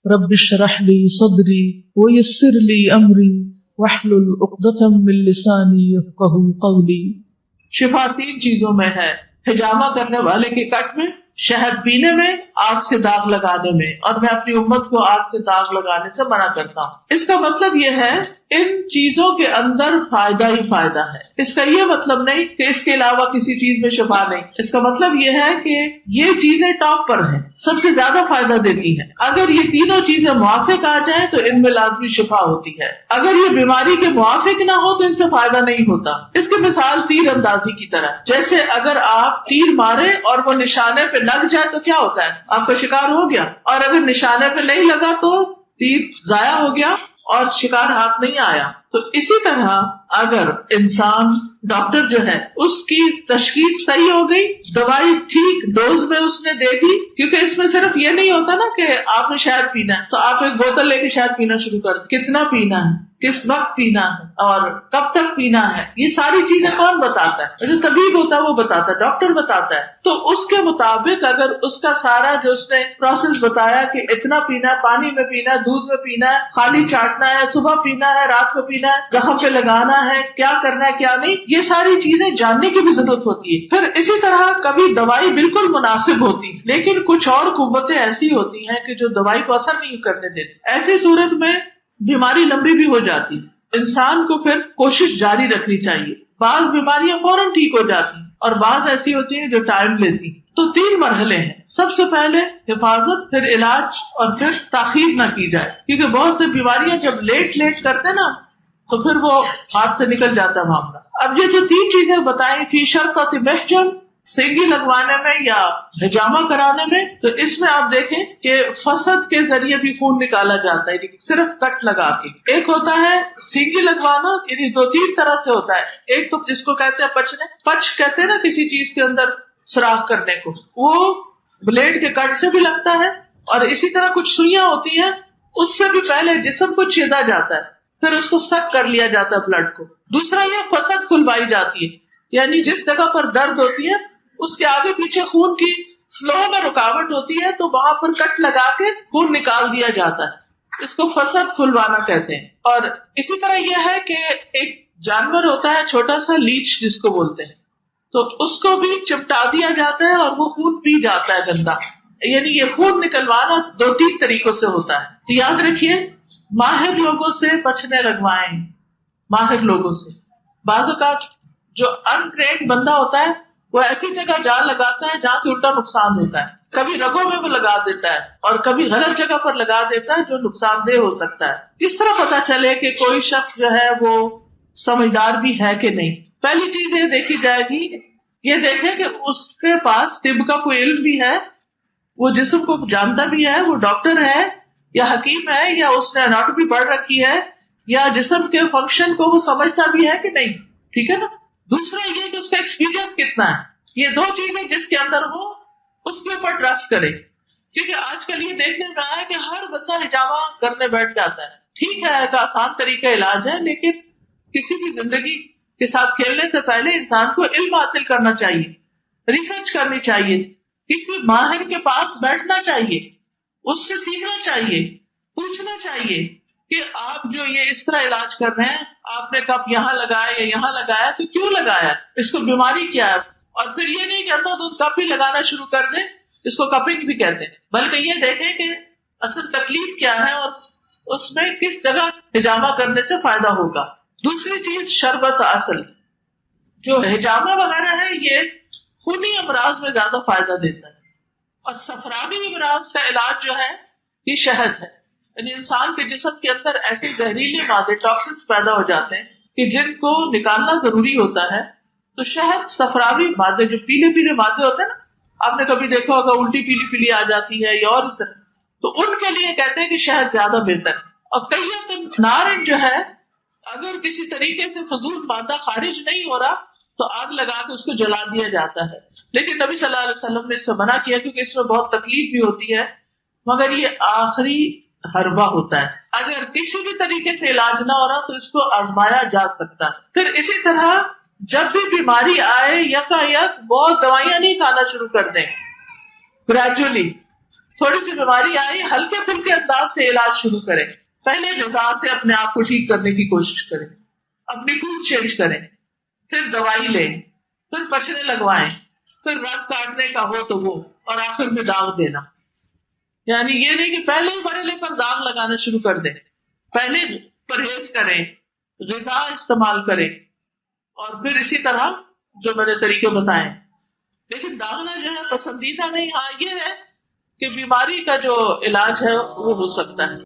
رب اشرح لی صدری ویسر لی امری واحلل عقدۃ من لسانی یفقہوا قولی. شفا تین چیزوں میں ہے: ہجامہ کرنے والے کے کٹ میں، شہد پینے میں، آگ سے داغ لگانے میں، اور میں اپنی امت کو آگ سے داغ لگانے سے منع کرتا ہوں. اس کا مطلب یہ ہے ان چیزوں کے اندر فائدہ ہی فائدہ ہے. اس کا یہ مطلب نہیں کہ اس کے علاوہ کسی چیز میں شفا نہیں. اس کا مطلب یہ ہے کہ یہ چیزیں ٹاپ پر ہیں، سب سے زیادہ فائدہ دیتی ہیں. اگر یہ تینوں چیزیں موافق آ جائیں تو ان میں لازمی شفا ہوتی ہے. اگر یہ بیماری کے موافق نہ ہو تو ان سے فائدہ نہیں ہوتا. اس کی مثال تیر اندازی کی طرح، جیسے اگر آپ تیر مارے اور وہ نشانے پہ لگ جائے تو کیا ہوتا ہے؟ آپ کا شکار ہو گیا. اور اگر نشانے پہ نہیں لگا تو تیر ضائع ہو گیا اور شکار ہاتھ نہیں آیا. تو اسی طرح اگر انسان، ڈاکٹر جو ہے اس کی تشخیص صحیح ہو گئی، دوائی ٹھیک ڈوز میں اس نے دے دی، کیونکہ اس میں صرف یہ نہیں ہوتا نا کہ آپ نے شہد پینا ہے تو آپ ایک بوتل لے کے شہد پینا شروع کر دیں. کتنا پینا ہے، کس وقت پینا ہے اور کب تک پینا ہے، یہ ساری چیزیں کون بتاتا ہے؟ جو طبیب ہوتا ہے وہ بتاتا ہے، ڈاکٹر بتاتا ہے. تو اس کے مطابق اگر اس کا سارا جو اس نے پروسیس بتایا کہ اتنا پینا ہے، پانی میں پینا ہے، دودھ میں پینا ہے، خالی چاٹنا ہے، صبح پینا ہے، رات کو پینا ہے، زخم پہ لگانا ہے، کیا کرنا ہے کیا نہیں، یہ ساری چیزیں جاننے کی بھی ضرورت ہوتی ہے. پھر اسی طرح کبھی دوائی بالکل مناسب ہوتی لیکن کچھ اور قوتیں ایسی ہوتی ہیں کہ جو دوائی کو اثر نہیں کرنے دیتی. ایسی صورت میں بیماری لمبی بھی ہو جاتی. انسان کو پھر کوشش جاری رکھنی چاہیے. بعض بیماریاں فوراً ٹھیک ہو جاتی اور بعض ایسی ہوتی ہیں جو ٹائم لیتی. تو تین مرحلے ہیں. سب سے پہلے حفاظت، پھر علاج اور پھر تاخیر نہ کی جائے، کیونکہ بہت سی بیماریاں جب لیٹ کرتے نا تو پھر وہ ہاتھ سے نکل جاتا ہے معاملہ. اب یہ جو تین چیزیں بتائیں، فی شرطۃ محجن، سینگی لگوانے میں یا ہجامہ کرانے میں، تو اس میں آپ دیکھیں کہ فسد کے ذریعے بھی خون نکالا جاتا ہے، صرف کٹ لگا کے. ایک ہوتا ہے سینگی لگوانا، یعنی دو تین طرح سے ہوتا ہے. ایک تو جس کو کہتے ہیں پچنے، پچ کہتے ہیں نا کسی چیز کے اندر سوراخ کرنے کو، وہ بلیڈ کے کٹ سے بھی لگتا ہے. اور اسی طرح کچھ سوئیاں ہوتی ہیں، اس سے بھی پہلے جسم کو چھیدا جاتا ہے، پھر اس کو سک کر لیا جاتا ہے بلڈ کو. دوسرا یہ فسد کھلوائی جاتی ہے، یعنی جس جگہ پر درد ہوتی ہے اس کے آگے پیچھے خون کی فلو میں رکاوٹ ہوتی ہے تو وہاں پر کٹ لگا کے خون نکال دیا جاتا ہے. اس کو فسد کھلوانا کہتے ہیں. اور اسی طرح یہ ہے کہ ایک جانور ہوتا ہے چھوٹا سا لیچ جس کو بولتے ہیں، تو اس کو بھی چپٹا دیا جاتا ہے اور وہ خون پی جاتا ہے گندا. یعنی یہ خون نکلوانا دو تین طریقوں سے ہوتا ہے. تو یاد رکھیے، ماہر لوگوں سے پچھنے لگوائیں، ماہر لوگوں سے. بعض اوقات جو ان ٹرینڈ بندہ ہوتا ہے وہ ایسی جگہ جا لگاتا ہے جہاں سے الٹا نقصان ہوتا ہے. کبھی رگوں میں وہ لگا دیتا ہے اور کبھی غلط جگہ پر لگا دیتا ہے جو نقصان دہ ہو سکتا ہے. کس طرح پتا چلے کہ کوئی شخص جو ہے وہ سمجھدار بھی ہے کہ نہیں؟ پہلی چیز یہ دیکھی جائے گی، یہ دیکھیں کہ اس کے پاس طب کا کوئی علم بھی ہے، وہ جسم کو جانتا بھی ہے، وہ ڈاکٹر ہے یا حکیم ہے، یا اس نے اناٹومی پڑھ رکھی ہے، یا جسم کے فنکشن کو وہ سمجھتا بھی ہے کہ نہیں. ٹھیک ہے نا. دوسرا یہ کہ اس کا ایکسپیرینس کتنا ہے. یہ دو چیزیں جس کے اندر ہو اس کے اوپر ٹرسٹ کرے. کیونکہ آج کل یہ دیکھنے میں آیا کہ ہر بندہ ہجامہ کرنے بیٹھ جاتا ہے. ٹھیک ہے، ایک آسان طریقہ علاج ہے، لیکن کسی بھی زندگی کے ساتھ کھیلنے سے پہلے انسان کو علم حاصل کرنا چاہیے، ریسرچ کرنی چاہیے، کسی ماہر کے پاس بیٹھنا چاہیے، اس سے سیکھنا چاہیے، پوچھنا چاہیے کہ آپ جو یہ اس طرح علاج کر رہے ہیں، آپ نے کب یہاں لگایا یا یہاں لگایا تو کیوں لگایا، اس کو بیماری کیا ہے. اور پھر یہ نہیں کہ اندھا دودھ کپ ہی لگانا شروع کر دیں، اس کو کپنگ بھی کہتے ہیں، بلکہ یہ دیکھیں کہ اصل تکلیف کیا ہے اور اس میں کس جگہ ہجامہ کرنے سے فائدہ ہوگا. دوسری چیز شربت اصل، جو ہجامہ وغیرہ ہے یہ خونی امراض میں زیادہ فائدہ دیتا ہے. اور صفراوی امراض کا علاج جو ہے یہ شہد ہے. یعنی انسان کے جسم کے اندر ایسے زہریلے مادے، ٹاکسنس پیدا ہو جاتے ہیں کہ جن کو نکالنا ضروری ہوتا ہے. تو شہد صفراوی مادے، جو پیلے پیلے مادے ہوتے ہیں نا، آپ نے کبھی دیکھا ہوگا الٹی پیلی پیلی آ جاتی ہے یا اور اس طرح، تو ان کے لیے کہتے ہیں کہ شہد زیادہ بہتر ہے. اور کئی نارنج جو ہے اگر کسی طریقے سے فضول مادہ خارج نہیں ہو رہا تو آگ لگا کے اس کو جلا دیا جاتا ہے. لیکن نبی صلی اللہ علیہ وسلم نے اس سے منع کیا کیونکہ اس میں بہت تکلیف بھی ہوتی ہے، مگر یہ آخری حربہ ہوتا ہے. اگر کسی بھی طریقے سے علاج نہ ہو رہا تو اس کو آزمایا جا سکتا ہے. پھر اسی طرح جب بھی بیماری آئے یکا یک بہت دوائیاں نہیں کھانا شروع کر دیں، گریجولی تھوڑی سی بیماری آئی، ہلکے پھلکے انداز سے علاج شروع کریں. پہلے غذا سے اپنے آپ کو ٹھیک کرنے کی کوشش کریں، اپنی فوڈ چینج کریں، پھر دوائی لیں، پھر پچھنے لگوائیں، پھر رگ کاٹنے کا ہو تو وہ، اور آخر میں داغ دینا. یعنی یہ نہیں کہ پہلے ہی مرحلے پر داغ لگانا شروع کر دیں. پہلے پرہیز کریں، غذا استعمال کریں، اور پھر اسی طرح جو میں نے طریقے بتائے. لیکن داغنا جو ہے پسندیدہ نہیں. ہاں یہ ہے کہ بیماری کا جو علاج ہے وہ ہو سکتا ہے.